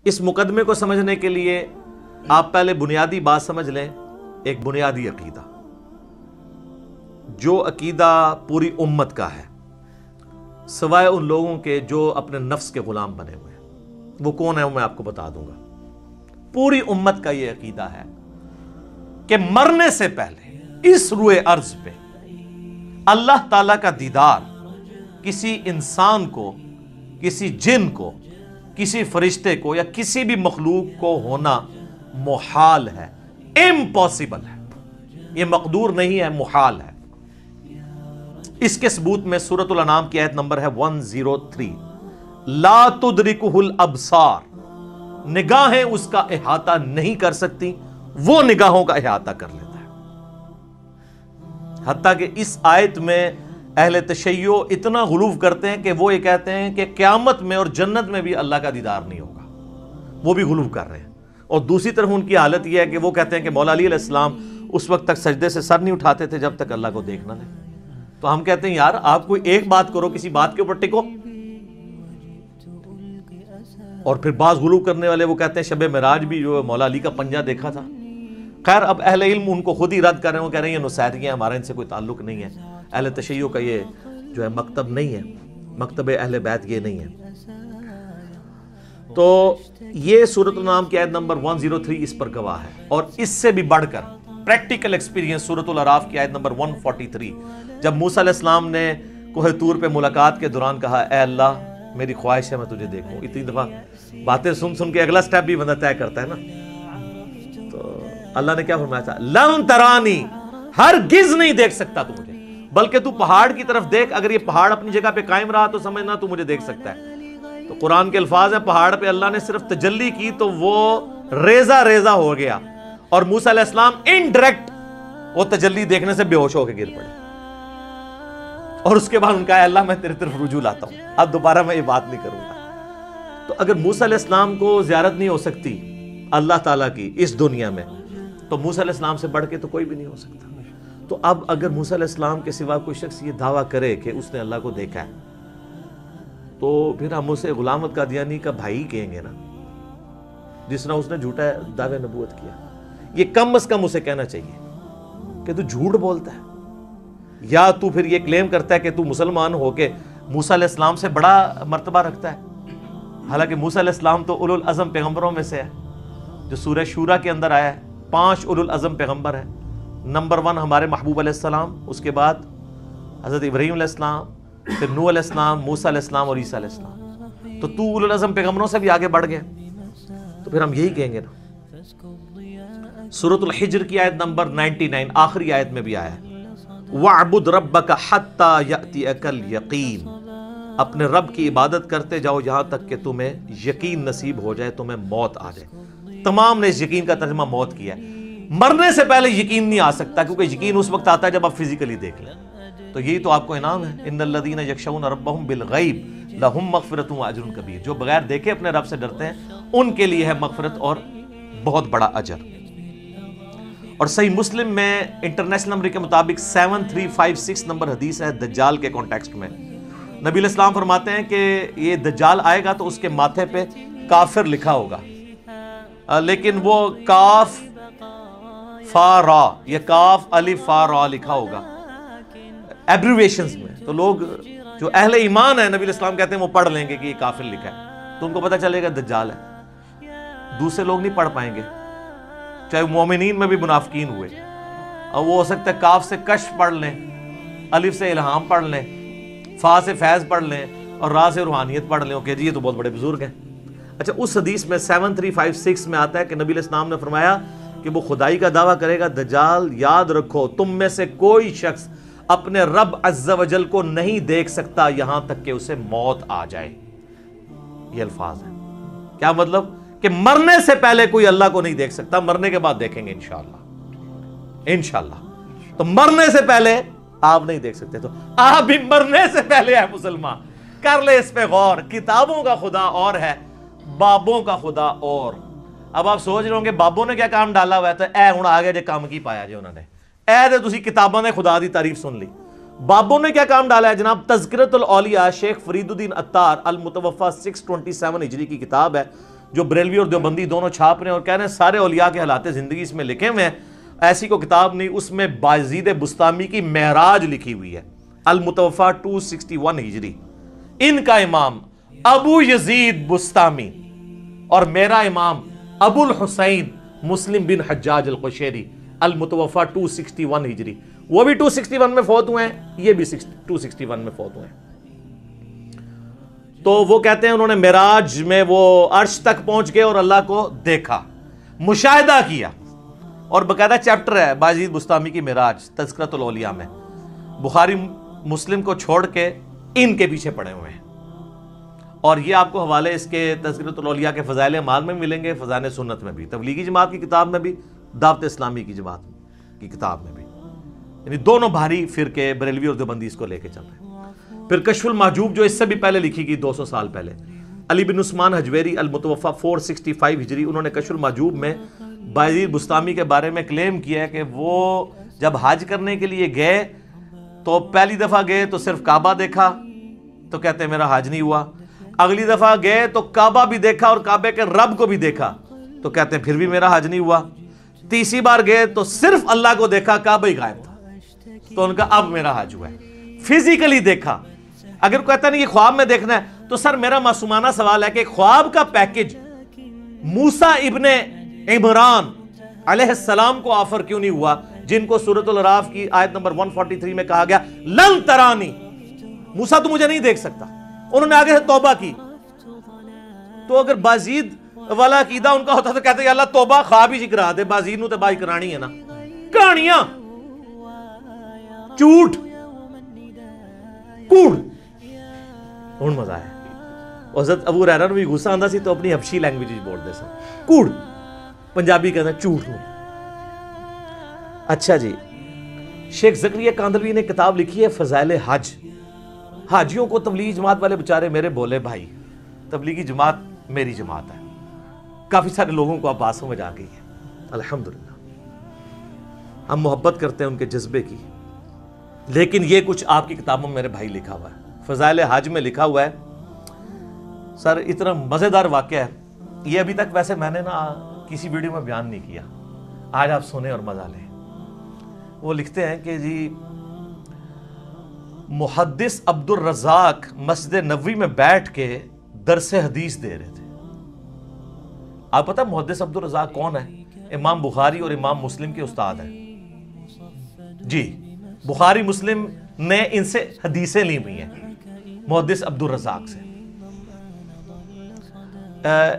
اس مقدمے کو سمجھنے کے لیے آپ پہلے بنیادی بات سمجھ لیں، ایک بنیادی عقیدہ، جو عقیدہ پوری امت کا ہے سوائے ان لوگوں کے جو اپنے نفس کے غلام بنے ہوئے ہیں۔ وہ کون ہے وہ میں آپ کو بتا دوں گا۔ پوری امت کا یہ عقیدہ ہے کہ مرنے سے پہلے اس روئے ارض پہ اللہ تعالیٰ کا دیدار کسی انسان کو، کسی جن کو، کسی فرشتے کو یا کسی بھی مخلوق کو ہونا محال ہے، امپاسبل ہے، یہ مقدور نہیں ہے، محال ہے۔ اس کے ثبوت میں سورۃ الانعام کی آیت نمبر ہے 103، لا تدرکہ الابصار، نگاہیں اس کا احاطہ نہیں کر سکتی، وہ نگاہوں کا احاطہ کر لیتا ہے۔ حتیٰ کہ اس آیت میں اہل تشیع اتنا غلو کرتے ہیں کہ وہ یہ کہتے ہیں کہ قیامت میں اور جنت میں بھی اللہ کا دیدار نہیں ہوگا، وہ بھی غلو کر رہے ہیں۔ اور دوسری طرف ان کی حالت یہ ہے کہ وہ کہتے ہیں کہ مولا علی علیہ السلام اس وقت تک سجدے سے سر نہیں اٹھاتے تھے جب تک اللہ کو دیکھ نہ لیں۔ تو ہم کہتے ہیں یار آپ کوئی ایک بات کرو، کسی بات کے اوپر ٹکو۔ اور پھر بعض غلو کرنے والے وہ کہتے ہیں شب معراج بھی جو مولا علی کا پنجہ دیکھا تھا۔ خیر اب اہل علم ان کو خود ہی رد کر رہے ہیں، وہ کہہ رہے ہیں یہ نصیحتیں ہیں، ہمارا ان سے کوئی تعلق نہیں ہے، اہل تشیع کا یہ جو ہے مکتب نہیں ہے، مکتب اہل بیت یہ نہیں ہے۔ تو یہ سورۃ الانعام کی آیت نمبر 103 اس پر گواہ ہے۔ اور اس سے بھی بڑھ کر پریکٹیکل ایکسپیرینس سورۃ الاعراف کی آیت نمبر 143، جب موسیٰ علیہ السلام نے کوہ طور پہ ملاقات کے دوران کہا اے اللہ میری خواہش ہے میں تجھے دیکھوں۔ اتنی دفعہ باتیں سن سن کے اگلا سٹیپ بھی بندہ طے کرتا ہے نا۔ تو اللہ نے کیا فرمایا تھا؟ لن ترانی، ہرگز نہیں دیکھ سکتا تو مجھے، بلکہ تو پہاڑ کی طرف دیکھ، اگر یہ پہاڑ اپنی جگہ پہ قائم رہا تو سمجھنا تو مجھے دیکھ سکتا ہے۔ تو قرآن کے الفاظ ہیں پہاڑ پہ اللہ نے صرف تجلی کی تو وہ ریزہ ریزہ ہو گیا، اور موسیٰ علیہ السلام انڈائریکٹ وہ تجلی دیکھنے سے بے ہوش ہو کے گر پڑے۔ اور اس کے بعد ان کا اے اللہ میں تیرے طرف رجوع لاتا ہوں، اب دوبارہ میں یہ بات نہیں کروں گا۔ تو اگر موسیٰ علیہ السلام کو زیارت نہیں ہو سکتی اللہ تعالیٰ کی اس دنیا میں، تو موسیٰ علیہ السلام سے بڑھ کے تو کوئی بھی نہیں ہو سکتا۔ تو اب اگر موسیٰ علیہ السلام کے سوا کوئی شخص یہ دعویٰ کرے کہ اس نے اللہ کو دیکھا ہے، تو پھر ہم اسے غلام احمد قادیانی کا بھائی کہیں گے نا، جس طرح اس نے جھوٹا دعوے نبوت کیا۔ یہ کم از کم اسے کہنا چاہیے کہ تو جھوٹ بولتا ہے، یا تو پھر یہ کلیم کرتا ہے کہ تو مسلمان ہو کے موسیٰ علیہ السلام سے بڑا مرتبہ رکھتا ہے، حالانکہ موسیٰ علیہ السلام تو اولو العزم پیغمبروں میں سے ہے، جو سورہ شورا کے اندر آیا ہے۔ 5 اولو العزم پیغمبر ہیں، نمبر 1 ہمارے محبوب علیہ السلام، اس کے بعد حضرت ابراہیم علیہ السلام، پھر نوح علیہ السلام، موسیٰ علیہ السلام اور عیسیٰ علیہ السلام۔ تو اولو العزم پیغمبروں سے بھی آگے بڑھ گئے، تو پھر ہم یہی کہیں گے نا۔ سورۃ الحجر کی آیت نمبر 99 آخری آیت میں بھی آیا ہے وَاعْبُدْ رَبَّكَ حَتَّى يَأْتِيَكَ الْيَقِينُ، اپنے رب کی عبادت کرتے جاؤ یہاں تک کہ تمہیں یقین نصیب ہو جائے، تمہیں موت آ جائے۔ تمام نے اس یقین کا ترجمہ موت کیا ہے۔ مرنے سے پہلے یقین نہیں آ سکتا، کیونکہ یقین اس وقت آتا ہے جب آپ فزیکلی دیکھ لیں۔ تو یہی تو آپ کو انعام ہے، ان الذین یخشون ربهم بالغیب لہم مغفرۃ واجر کبیر، جو بغیر دیکھے اپنے رب سے ڈرتے ہیں ان کے لیے ہے مغفرت اور بہت بڑا اجر۔ اور صحیح مسلم میں انٹرنیشنل نمبر کے مطابق 7356 نمبر حدیث ہے دجال کے کانٹیکسٹ میں۔ نبی علیہ السلام فرماتے ہیں کہ یہ دجال آئے گا تو اس کے ماتھے پہ کافر لکھا ہوگا، لیکن وہ کاف فا را، یہ کاف الف فا را لکھا ہوگا ایبریویشنز میں۔ تو لوگ جو اہل ایمان ہیں نبی علیہ السلام کہتے ہیں وہ پڑھ لیں گے کہ یہ کافر لکھا ہے، تو ان کو پتہ چلے گا دجال ہے۔ دوسرے لوگ نہیں پڑھ پائیں گے، چاہے مومنین میں بھی منافقین ہوئے، اور وہ ہو سکتا ہے کاف سے کشف پڑھ لیں، الف سے الہام پڑھ لیں، فا سے فیض پڑھ لیں، اور را سے روحانیت پڑھ لیں، کہ جی یہ تو بہت بڑے بزرگ ہیں۔ اچھا اس حدیث میں 7356 میں آتا ہے کہ نبی علیہ السلام نے فرمایا کہ وہ خدائی کا دعویٰ کرے گا دجال، یاد رکھو تم میں سے کوئی شخص اپنے رب عز و جل کو نہیں دیکھ سکتا یہاں تک کہ اسے موت آ جائے۔ یہ الفاظ ہیں۔ کیا مطلب؟ کہ مرنے سے پہلے کوئی اللہ کو نہیں دیکھ سکتا، مرنے کے بعد دیکھیں گے انشاءاللہ، انشاءاللہ۔ تو مرنے سے پہلے آپ نہیں دیکھ سکتے، تو آپ بھی مرنے سے پہلے ہے مسلمان، کر لے اس پہ غور۔ کتابوں کا خدا اور ہے، بابوں کا خدا اور۔ اب آپ سوچ رہے ہوں کہ بابوں نے کیا کام ڈالا ہوا ہے، تو اے ہوں آگے جے کام کی پایا جے انہوں نے، اے دے تسی کتابوں نے خدا دی تعریف سن لی۔ بابوں نے کیا کام ڈالا ہے جناب؟ تذکرۃ الاولیاء شیخ فرید الدین عطار المتوفی 627 ہجری کی کتاب ہے، جو بریلوی اور دیوبندی دونوں چھاپ رہے ہیں اور کہہ رہے ہیں سارے اولیاء کے حالات زندگی اس میں لکھے ہوئے ہیں، ایسی کوئی کتاب نہیں، اس میں بایزید بسطامی کی معراج لکھی ہوئی ہے، المتوفا 261 ہجری۔ ان کا امام ابو یزید بسطامی اور میرا امام ابو الحسین مسلم بن حجاج القشیری، المتوفا 261 ہجری، وہ بھی 261 میں فوت ہوئے ہیں، یہ بھی 261 میں فوت ہوئے ہیں۔ تو وہ کہتے ہیں انہوں نے معراج میں وہ عرش تک پہنچ گئے اور اللہ کو دیکھا، مشاہدہ کیا، اور باقاعدہ چیپٹر ہے بایزید بسطامی کی معراج تذکرۃ الاولیاء میں، بخاری مسلم کو چھوڑ کے ان کے پیچھے پڑے ہوئے ہیں۔ اور یہ آپ کو حوالے اس کے تذکرۃ الاولیاء کے فضائل اعمال میں ملیں گے، فضائل سنت میں بھی، تبلیغی جماعت کی کتاب میں بھی، دعوت اسلامی کی جماعت کی کتاب میں بھی، یعنی دونوں بھاری فرقے بریلوی اور دیوبندی اس کو لے کے چل رہے ہیں۔ پھر کشف المحجوب جو اس سے بھی پہلے لکھی گئی 200 سال پہلے، علی بن عثمان حجویری المتوفا 465 ہجری، انہوں نے کشف المحجوب میں بایزید بسطامی کے بارے میں کلیم کیا ہے کہ وہ جب حج کرنے کے لیے گئے تو پہلی دفعہ گئے تو صرف کعبہ دیکھا، تو کہتے ہیں میرا حج نہیں ہوا، اگلی دفعہ گئے تو کعبہ بھی دیکھا اور کعبے کے رب کو بھی دیکھا، تو کہتے ہیں پھر بھی میرا حج نہیں ہوا، تیسری بار گئے تو صرف اللہ کو دیکھا، کعبہ ہی غائب تھا، تو ان کا اب میرا حج ہوا ہے۔ فزیکلی دیکھا، اگر کہتا نہیں کہ خواب میں دیکھنا ہے، تو سر میرا معصومانہ سوال ہے کہ خواب کا پیکج موسیٰ ابن عمران علیہ السلام کو آفر کیوں نہیں ہوا، جن کو سورۃ الاعراف کی آیت نمبر 143 میں کہا گیا لن ترانی، موسیٰ تو مجھے نہیں دیکھ سکتا، انہوں نے آگے سے توبہ کی۔ تو اگر بازید والا عقیدہ ان کا ہوتا تو کہتے ہیں اللہ توبہ خواب ہی کرا دے، بازید نو تے بائی کرانی ہے نا، کہانیاں جھوٹ کوڑ ہن مزہ ہے۔ حضرت ابو ہریرہ نو بھی غصہ آندا سی تو اپنی حبشی لینگویج وچ بولدے سن، کوڑ پنجابی کہتے ہیں جھوٹ نو۔ اچھا جی، شیخ زکریا کاندلوی نے کتاب لکھی ہے فضائل حج، حاجیوں کو تبلیغی جماعت والے بچارے میرے بولے بھائی، تبلیغی جماعت میری جماعت ہے، کافی سارے لوگوں کو اب بات سمجھ آ گئی ہے الحمدللہ، ہم محبت کرتے ہیں ان کے جذبے کی، لیکن یہ کچھ آپ کی کتابوں میں میرے بھائی لکھا ہوا ہے، فضائل حج میں لکھا ہوا ہے سر، اتنا مزیدار واقعہ ہے یہ، ابھی تک ویسے میں نے نا کسی ویڈیو میں بیان نہیں کیا، آج آپ سنیں اور مزہ لیں۔ وہ لکھتے ہیں کہ جی محدث عبد الرزاق مسجد نبوی میں بیٹھ کے درس حدیث دے رہے تھے۔ آپ پتہ محدث عبد الرزاق کون ہے؟ امام بخاری اور امام مسلم کے استاد ہیں جی، بخاری مسلم نے ان سے حدیثیں لی ہوئی ہیں محدث عبد الرزاق سے،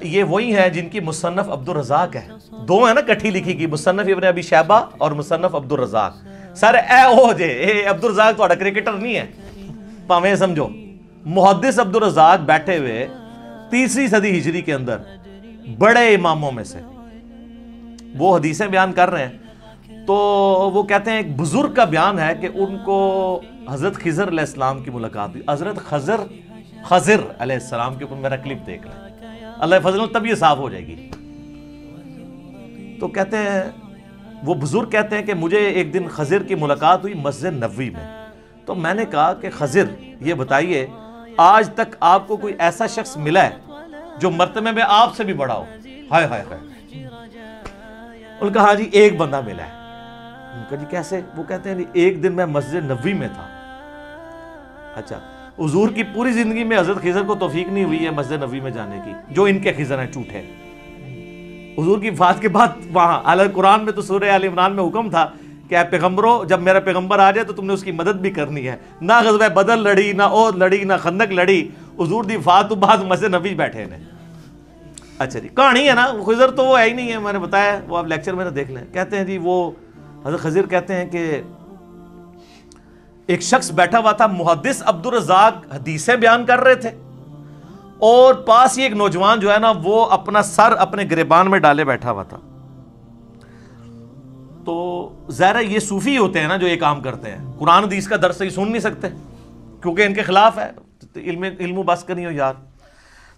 یہ وہی ہیں جن کی مصنف عبد الرزاق ہے، دو ہیں نا کٹھی لکھی کی، مصنف ابن ابی شیبہ اور مصنف عبد الرزاق۔ سر اے او جے اے عبد الرزاق تھوڑا کرکٹر نہیں ہے، پاویں سمجھو، محدث عبد الرزاق بیٹھے ہوئے 3 صدی ہجری کے اندر بڑے اماموں میں سے وہ حدیثیں بیان کر رہے ہیں، تو وہ کہتے ہیں ایک بزرگ کا بیان ہے کہ ان کو حضرت خضر علیہ السلام کی ملاقات ہوئی، حضرت خضر علیہ السلام کے اوپر میرا کلپ دیکھ لیں، اللہ فضل تب یہ صاف ہو جائے گی۔ تو کہتے ہیں وہ بزرگ کہتے ہیں کہ مجھے ایک دن خضر کی ملاقات ہوئی مسجد نبوی میں، تو میں نے کہا کہ خضر یہ بتائیے آج تک آپ کو کوئی ایسا شخص ملا ہے جو مرتبے میں آپ سے بھی بڑا ہو؟ ہائے ہائے ہائے، انہوں نے کہا ہاں جی ایک بندہ ملا ہے۔ ان کا جی کیسے؟ وہ کہتے ہیں ایک دن میں مسجد نبوی میں تھا۔ اچھا، حضور کی پوری زندگی میں حضرت خضر کو توفیق نہیں ہوئی ہے مسجد نبوی میں جانے کی، جو ان کے خضر ہیں جھوٹے۔ حضور کی وفات کے بعد وہاں اعلیٰ قرآن میں تو سورہ آل عمران میں حکم تھا کہ اے پیغمبروں جب میرا پیغمبر آ جائے تو تم نے اس کی مدد بھی کرنی ہے، نہ غزوہ بدر لڑی، نہ احد لڑی، نہ خندق لڑی، حضور دی وفات تو بعد مسجد نبوی بیٹھے نے۔ اچھا جی، کہانی ہے نا، خضر تو وہ ہے ہی نہیں ہے، میں نے بتایا، وہ آپ لیکچر میں دیکھ لیں۔ کہتے ہیں جی وہ حضرت خضر کہتے ہیں کہ ایک شخص بیٹھا ہوا تھا، محدث عبد الرزاق حدیثیں بیان کر رہے تھے، اور پاس ہی ایک نوجوان جو ہے نا وہ اپنا سر اپنے گریبان میں ڈالے بیٹھا ہوا تھا۔ تو ظاہر ہے یہ صوفی ہوتے ہیں نا جو یہ کام کرتے ہیں، قرآن حدیث کا درس ہی سن نہیں سکتے کیونکہ ان کے خلاف ہے، علم و بس کرنی ہو یار۔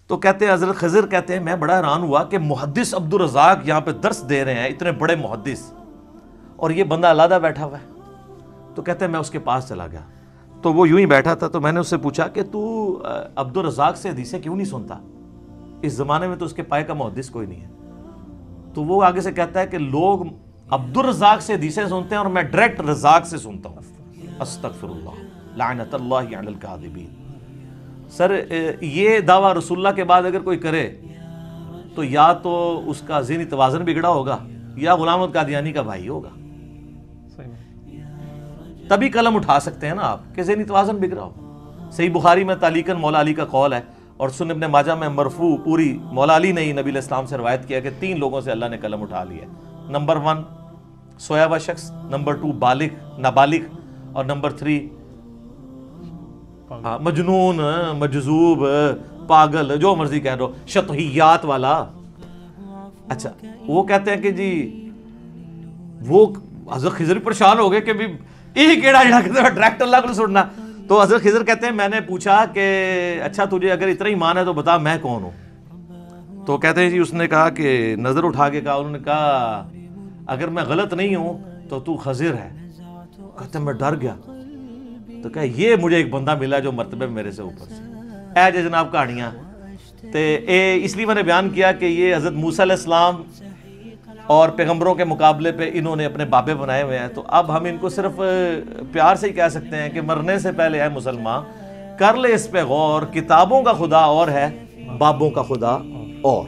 تو کہتے ہیں حضرت خضر کہتے ہیں میں بڑا حیران ہوا کہ محدث عبد الرزاق یہاں پہ درس دے رہے ہیں، اتنے بڑے محدث، اور یہ بندہ علیحدہ بیٹھا ہوا ہے۔ تو کہتے ہیں میں اس کے پاس چلا گیا، تو وہ یوں ہی بیٹھا تھا، تو میں نے اس سے پوچھا کہ تو عبد الرزاق سے حدیثیں کیوں نہیں سنتا؟ اس زمانے میں تو اس کے پائے کا محدث کوئی نہیں ہے. تو وہ آگے سے کہتا ہے کہ لوگ عبدالرزاق سے حدیثیں سنتے ہیں اور میں ڈائریکٹ رزاق سے سنتا ہوں. استغفر اللہ لعنت اللہ علی الکاذبین. سر یہ دعویٰ رسول اللہ کے بعد اگر کوئی کرے تو یا تو اس کا ذہنی توازن بگڑا ہوگا یا غلام احمد قادیانی کا بھائی ہوگا. تبھی قلم اٹھا سکتے ہیں نا آپ کہ ذہنی توازن بگڑا ہو. صحیح بخاری میں تعلیقاً مولا علی کا قول ہے اور سنن ابن ماجہ میں مرفوع پوری مولا علی نے ہی نبی علیہ السلام سے روایت کیا کہ 3 لوگوں سے اللہ نے قلم اٹھا لیا. نمبر 1 سویا ہوا شخص, نمبر 2 بالغ نابالغ, اور نمبر 3 مجنون مجذوب پاگل جو مرضی کہہ دو شطحیات والا. اچھا وہ کہتے ہیں کہ جی وہ حضرت خضر پریشان ہو گئے کہ بھی یہی کیڑا جڑا کہتے ہیں ڈائریکٹ اللہ کو سننا. تو حضرت خضر کہتے ہیں میں نے پوچھا کہ اچھا تجھے اگر اتنا ایمان ہے تو بتا میں کون ہوں. تو کہتے ہیں جی اس نے کہا کہ نظر اٹھا کے کہا, انہوں نے کہا اگر میں غلط نہیں ہوں تو خضر ہے. کہتے ہیں میں ڈر گیا. تو کہا یہ مجھے ایک بندہ ملا جو مرتبہ میرے سے اوپر سے. اے جی جناب کہانیاں اس لیے میں نے بیان کیا کہ یہ حضرت موسیٰ علیہ السلام اور پیغمبروں کے مقابلے پہ انہوں نے اپنے بابے بنائے ہوئے ہیں. تو اب ہم ان کو صرف پیار سے ہی کہہ سکتے ہیں کہ مرنے سے پہلے اے مسلمان کر لے اس پہ غور, کتابوں کا خدا اور ہے, بابوں کا خدا اور.